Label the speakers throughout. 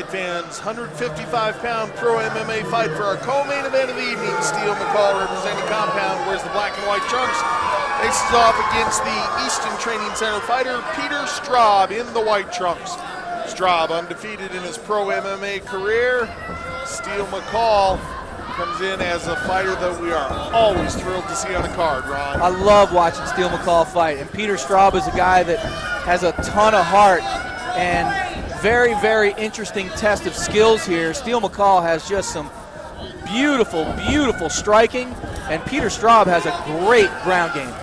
Speaker 1: fight fans. 155-pound pro MMA fight for our co-main event of the evening. Steele, McCall representing Compound, wears the black and white trunks. Faces off against the Easton Training Center fighter, Peter Straub, in the white trunks. Straub undefeated in his pro MMA career. Steele McCall comes in as a fighter that we are always thrilled to see on a card, Ron.
Speaker 2: I love watching Steele McCall fight, and Peter Straub is a guy that has a ton of heart and very, very interesting test of skills here. Steele McCall has just some beautiful, beautiful striking, and Peter Straub has a great ground game.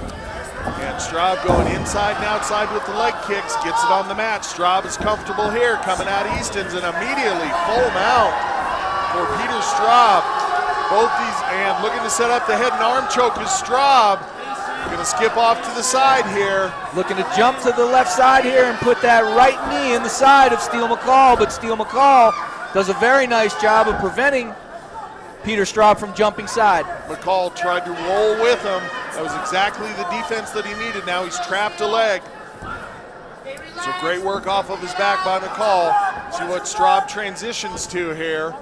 Speaker 1: And Straub going inside and outside with the leg kicks, gets it on the mat. Straub is comfortable here, coming out of Easton's, and immediately full mount for Peter Straub. Both these, and looking to set up the head and arm choke is Straub. Gonna skip off to the side here.
Speaker 2: Looking to jump to the left side here and put that right knee in the side of Steele McCall, but Steele McCall does a very nice job of preventing Peter Straub from jumping side.
Speaker 1: McCall tried to roll with him. That was exactly the defense that he needed. Now he's trapped a leg. So great work off of his back by McCall. See what Straub transitions to here.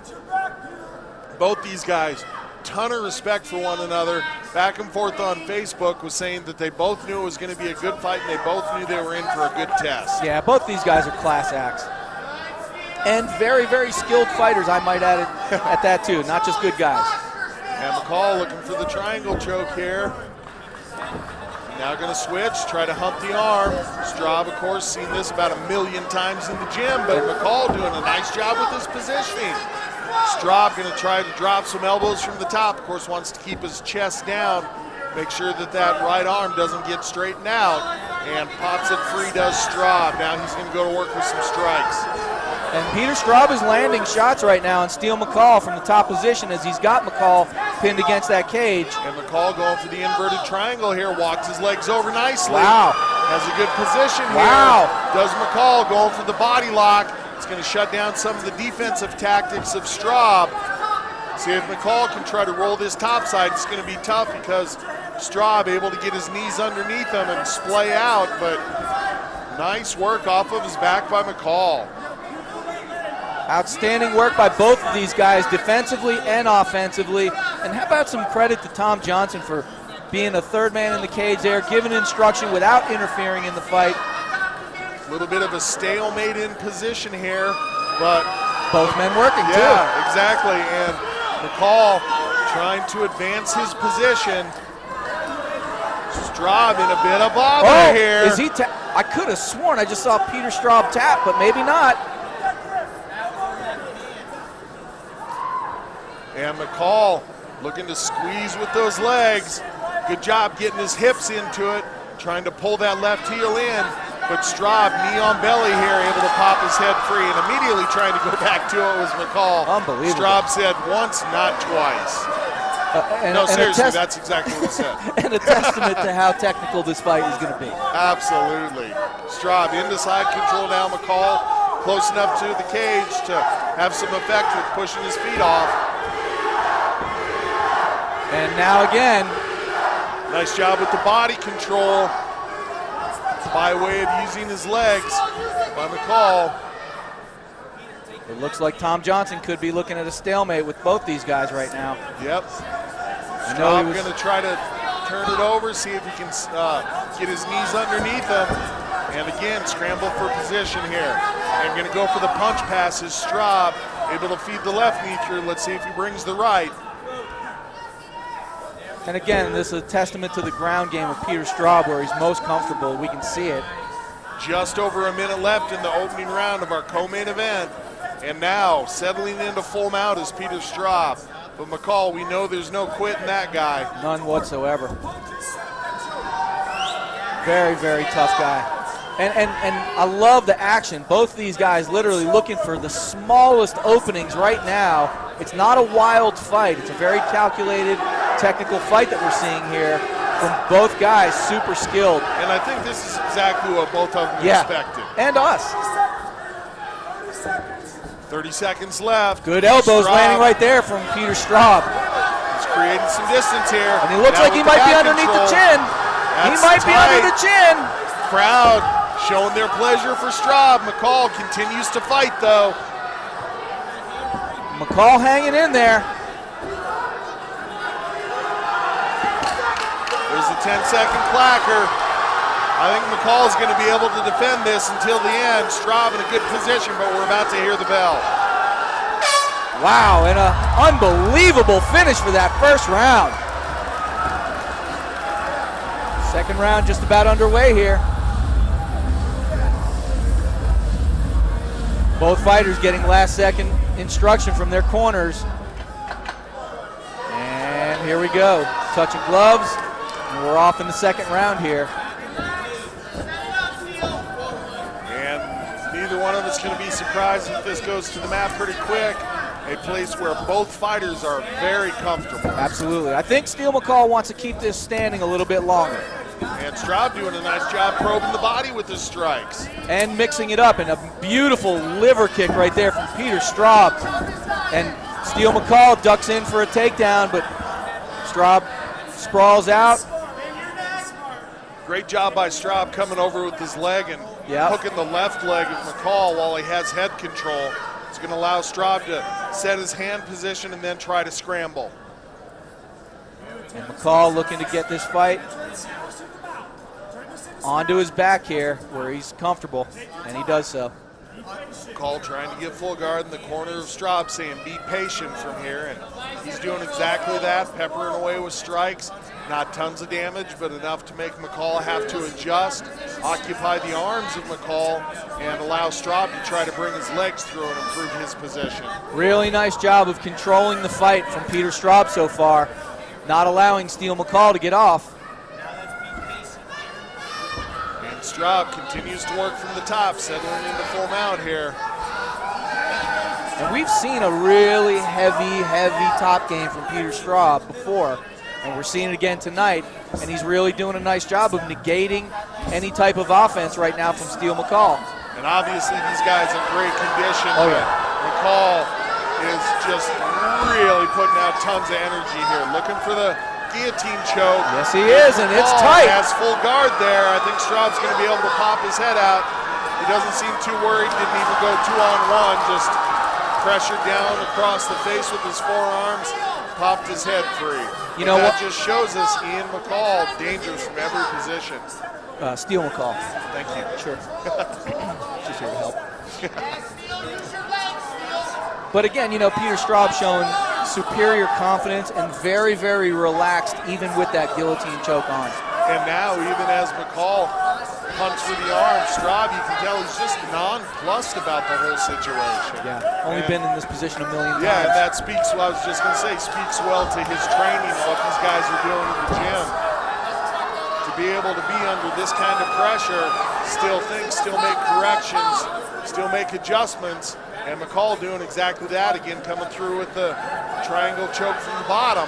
Speaker 1: Both these guys, ton of respect for one another. Back and forth on Facebook was saying that they both knew it was going to be a good fight, and they both knew they were in for a good test.
Speaker 2: Yeah, both these guys are class acts. And very, very skilled fighters, I might add it at that too, not just good guys.
Speaker 1: And McCall looking for the triangle choke here. Now going to switch, try to hump the arm. Straub, of course, seen this about 1 million times in the gym, but McCall doing a nice job with his positioning. Straub going to try to drop some elbows from the top. Of course, wants to keep his chest down, make sure that that right arm doesn't get straightened out, and pops it free does Straub. Now he's going to go to work with some strikes.
Speaker 2: And Peter Straub is landing shots right now on Steele McCall from the top position as he's got McCall pinned against that cage.
Speaker 1: And McCall going for the inverted triangle here, walks his legs over nicely.
Speaker 2: Wow.
Speaker 1: Has a good position
Speaker 2: wow.
Speaker 1: here. Does McCall going for the body lock. It's going to shut down some of the defensive tactics of Straub. See if McCall can try to roll this top side. It's going to be tough because Straub able to get his knees underneath him and splay out, but nice work off of his back by McCall.
Speaker 2: Outstanding work by both of these guys, defensively and offensively. And how about some credit to Tom Johnson for being a third man in the cage there, giving instruction without interfering in the fight.
Speaker 1: A little bit of a stalemate in position here, but
Speaker 2: both men working too.
Speaker 1: Yeah, exactly. And McCall trying to advance his position. Straub in a bit of bother here.
Speaker 2: Is he? I could have sworn I just saw Peter Straub tap, but maybe not.
Speaker 1: And McCall looking to squeeze with those legs. Good job getting his hips into it, trying to pull that left heel in. But Straub, knee on belly here, able to pop his head free, and immediately trying to go back to it was McCall.
Speaker 2: Unbelievable.
Speaker 1: Straub said once, not twice. No, seriously, that's exactly what he said.
Speaker 2: And a testament to how technical this fight is going to be.
Speaker 1: Absolutely. Straub into side control now. McCall close enough to the cage to have some effect with pushing his feet off.
Speaker 2: And now again.
Speaker 1: Nice job with the body control by way of using his legs by McCall.
Speaker 2: It looks like Tom Johnson could be looking at a stalemate with both these guys right now.
Speaker 1: Yep. Straub going to try to turn it over, see if he can get his knees underneath him. And again, scramble for position here. And going to go for the punch passes. Straub able to feed the left knee through. Let's see if he brings the right.
Speaker 2: And again, this is a testament to the ground game of Peter Straub, where he's most comfortable. We can see it.
Speaker 1: Just over a minute left in the opening round of our co-main event. And now, settling into full mount is Peter Straub. But McCall, we know there's no quitting that guy.
Speaker 2: None whatsoever. Very, very tough guy. And I love the action. Both of these guys literally looking for the smallest openings right now. It's not a wild fight. It's a very calculated, technical fight that we're seeing here from both guys, super skilled.
Speaker 1: And I think this is exactly what both of them expected.
Speaker 2: And us.
Speaker 1: 30 seconds left.
Speaker 2: Good elbows landing right there from Peter Straub.
Speaker 1: He's creating some distance here.
Speaker 2: And he looks like he might be underneath the chin. He might be under the chin.
Speaker 1: Crowd showing their pleasure for Straub. McCall continues to fight though.
Speaker 2: McCall hanging in there.
Speaker 1: There's a 10-second clacker. I think McCall is going to be able to defend this until the end. Straub in a good position, but we're about to hear the bell.
Speaker 2: Wow, and an unbelievable finish for that first round. Second round just about underway here. Both fighters getting last-second instruction from their corners. And here we go. Touching gloves, and we're off in the second round here.
Speaker 1: And neither one of us going to be surprised if this goes to the mat pretty quick. A place where both fighters are very comfortable.
Speaker 2: Absolutely. I think Steele McCall wants to keep this standing a little bit longer.
Speaker 1: And Straub doing a nice job probing the body with his strikes.
Speaker 2: And mixing it up, and a beautiful liver kick right there from Peter Straub. And Steele McCall ducks in for a takedown, but Straub sprawls out.
Speaker 1: Great job by Straub coming over with his leg and hooking the left leg of McCall while he has head control. It's going to allow Straub to set his hand position and then try to scramble.
Speaker 2: And McCall looking to get this fight onto his back here where he's comfortable, and he does so.
Speaker 1: McCall trying to get full guard in the corner of Straub, saying be patient from here, and he's doing exactly that, peppering away with strikes. Not tons of damage, but enough to make McCall have to adjust, occupy the arms of McCall, and allow Straub to try to bring his legs through and improve his position.
Speaker 2: Really nice job of controlling the fight from Peter Straub so far, not allowing Steele McCall to get off.
Speaker 1: And Straub continues to work from the top, settling into full mount here.
Speaker 2: And we've seen a really heavy top game from Peter Straub before, and we're seeing it again tonight, and he's really doing a nice job of negating any type of offense right now from Steele McCall.
Speaker 1: And obviously these guys in great condition.
Speaker 2: Oh, yeah.
Speaker 1: McCall is just really putting out tons of energy here, looking for the guillotine choke.
Speaker 2: Yes, he is, and it's
Speaker 1: McCall
Speaker 2: tight.
Speaker 1: has full guard there. I think Straub's going to be able to pop his head out. He doesn't seem too worried, didn't even go 2-on-1, just pressured down across the face with his forearms, popped his head free.
Speaker 2: You know
Speaker 1: that
Speaker 2: what?
Speaker 1: just shows us Ian McCall, dangerous from every position.
Speaker 2: Steele McCall.
Speaker 1: Thank you.
Speaker 2: Sure. Just here to help. But again, you know, Peter Straub showing superior confidence and very relaxed even with that guillotine choke on.
Speaker 1: And now, even as McCall punts for the arm, Straub, you can tell he's just nonplussed about the whole situation.
Speaker 2: Yeah, only been in this position a million times.
Speaker 1: Yeah, and that speaks, I was just going to say, speaks well to his training and what these guys are doing in the gym. To be able to be under this kind of pressure, still think, still make corrections, still make adjustments, and McCall doing exactly that, again coming through with the triangle choke from the bottom.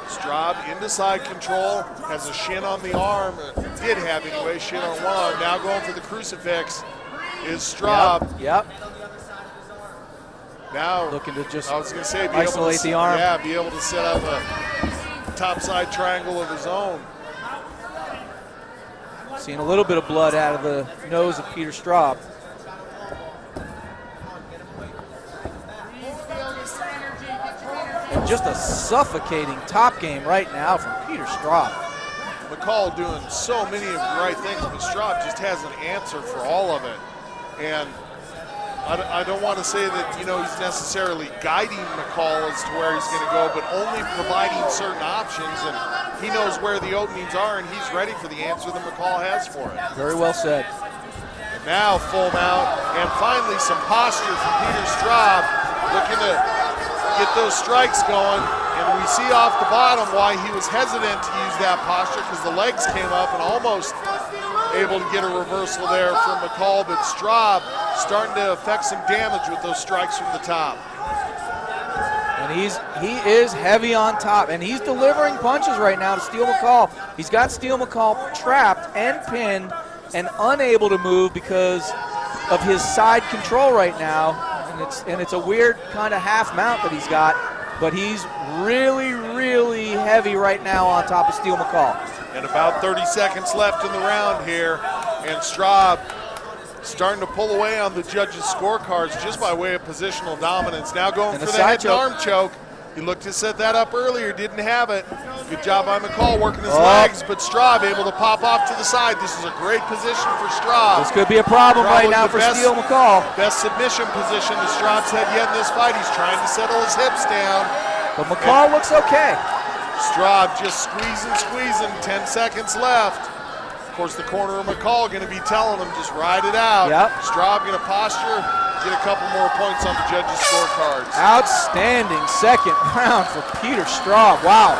Speaker 1: Straub into side control, has a shin on the arm, did have anyway, shin on one. Now going for the crucifix is Straub.
Speaker 2: Yep.
Speaker 1: Now
Speaker 2: looking to just
Speaker 1: I was going to say,
Speaker 2: isolate the arm.
Speaker 1: Yeah, be able to set up a top side triangle of his own.
Speaker 2: Seeing a little bit of blood out of the nose of Peter Straub. And just a suffocating top game right now from Peter Straub.
Speaker 1: McCall doing so many of the right things, but Straub just has an answer for all of it. And I don't want to say that, you know, he's necessarily guiding McCall as to where he's going to go, but only providing certain options, and he knows where the openings are, and he's ready for the answer that McCall has for it.
Speaker 2: Very well said.
Speaker 1: And now full mount, and finally some posture from Peter Straub, looking to get those strikes going, and we see off the bottom why he was hesitant to use that posture, because the legs came up and almost able to get a reversal there from McCall, but Straub starting to affect some damage with those strikes from the top.
Speaker 2: And he is heavy on top, and he's delivering punches right now to Steele McCall. He's got Steele McCall trapped and pinned and unable to move because of his side control right now. And it's a weird kind of half mount that he's got, but he's really heavy right now on top of Steele McCall.
Speaker 1: And about 30 seconds left in the round here, and Straub starting to pull away on the judges' scorecards just by way of positional dominance. Now going
Speaker 2: And
Speaker 1: for
Speaker 2: the
Speaker 1: the
Speaker 2: side
Speaker 1: head and
Speaker 2: choke.
Speaker 1: arm choke. He looked to set that up earlier, didn't have it. Good job by McCall working his legs, but Straub able to pop off to the side. This is a great position for Straub.
Speaker 2: This could be a problem right
Speaker 1: Probably
Speaker 2: now
Speaker 1: the
Speaker 2: for
Speaker 1: best-
Speaker 2: Steele McCall.
Speaker 1: Best submission position that Straub's had yet in this fight. He's trying to settle his hips down.
Speaker 2: But McCall looks okay.
Speaker 1: Straub just squeezing, 10 seconds left. Of course, the corner of McCall going to be telling him just ride it out.
Speaker 2: Yep.
Speaker 1: Straub going to posture, get a couple more points on the judges' scorecards.
Speaker 2: Outstanding second round for Peter Straub. Wow.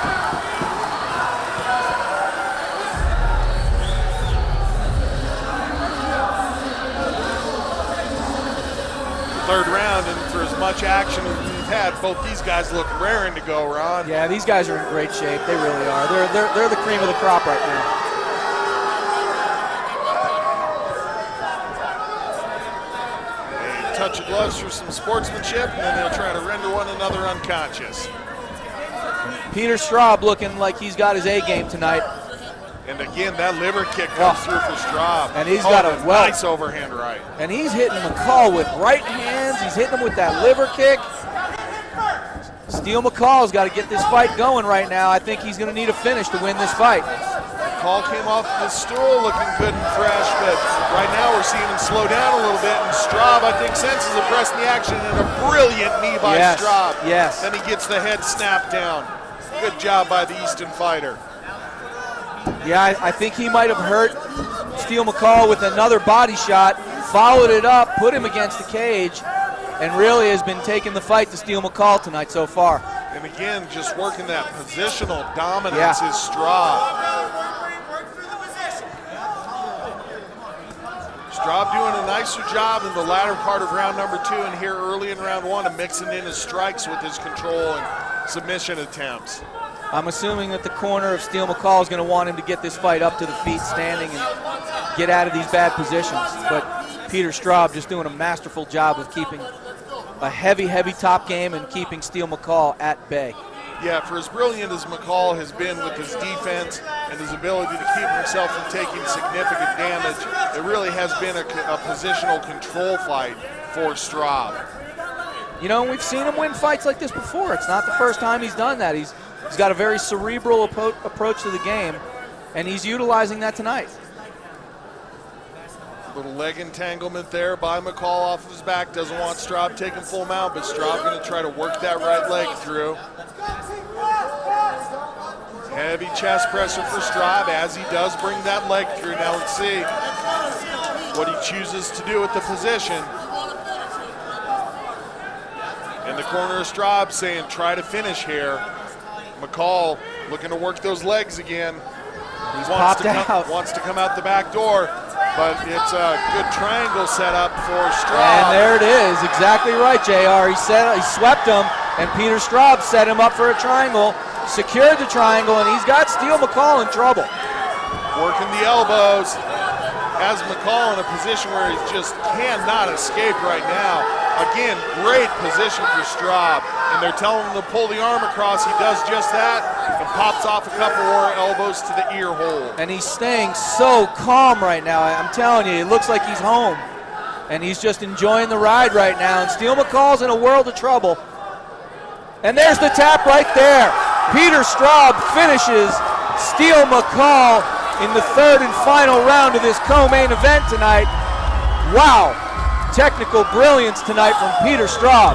Speaker 1: Third round, and for as much action as we've had, both these guys look raring to go, Ron.
Speaker 2: Yeah, these guys are in great shape. They really are. They're the cream of the crop right now.
Speaker 1: They touch of gloves for some sportsmanship, and then they'll try to render one another unconscious.
Speaker 2: Peter Straub looking like he's got his A game tonight.
Speaker 1: And again, that liver kick comes through for Straub.
Speaker 2: And he's got a
Speaker 1: nice overhand right.
Speaker 2: And he's hitting McCall with right hands. He's hitting him with that liver kick. Steele McCall's got to get this fight going right now. I think he's going to need a finish to win this fight.
Speaker 1: McCall came off the stool looking good and fresh, but right now we're seeing him slow down a little bit. And Straub, I think, senses a press in the action and a brilliant knee by Straub.
Speaker 2: Yes.
Speaker 1: Then he gets the head snapped down. Good job by the Easton fighter.
Speaker 2: Yeah, I think he might have hurt Steele McCall with another body shot, followed it up, put him against the cage, and really has been taking the fight to Steele McCall tonight so far.
Speaker 1: And again, just working that positional dominance is Straub. Straub doing a nicer job in the latter part of round number 2 and here early in round 1 of mixing in his strikes with his control and submission attempts.
Speaker 2: I'm assuming that the corner of Steele McCall is going to want him to get this fight up to the feet standing and get out of these bad positions. But Peter Straub just doing a masterful job of keeping a heavy top game and keeping Steele McCall at bay.
Speaker 1: Yeah, for as brilliant as McCall has been with his defense and his ability to keep himself from taking significant damage, it really has been a positional control fight for Straub.
Speaker 2: You know, we've seen him win fights like this before. It's not the first time he's done that. He's got a very cerebral approach to the game, and he's utilizing that tonight.
Speaker 1: Little leg entanglement there by McCall off of his back. Doesn't want Straub taking full mount, but Straub going to try to work that right leg through. Heavy chest pressure for Straub as he does bring that leg through. Now let's see what he chooses to do with the position. In the corner of Straub saying, try to finish here. McCall looking to work those legs again. He wants to come out the back door, but it's a good triangle set up for Straub.
Speaker 2: And there it is, exactly right, JR. He swept him, and Peter Straub set him up for a triangle, secured the triangle, and he's got Steele McCall in trouble.
Speaker 1: Working the elbows. Has McCall in a position where he just cannot escape right now. Again, great position for Straub. And they're telling him to pull the arm across. He does just that and pops off a couple more elbows to the ear hole.
Speaker 2: And he's staying so calm right now. I'm telling you, it looks like he's home. And he's just enjoying the ride right now. And Steele McCall's in a world of trouble. And there's the tap right there. Peter Straub finishes Steele McCall in the third and final round of this co-main event tonight. Wow, technical brilliance tonight from Peter Straub.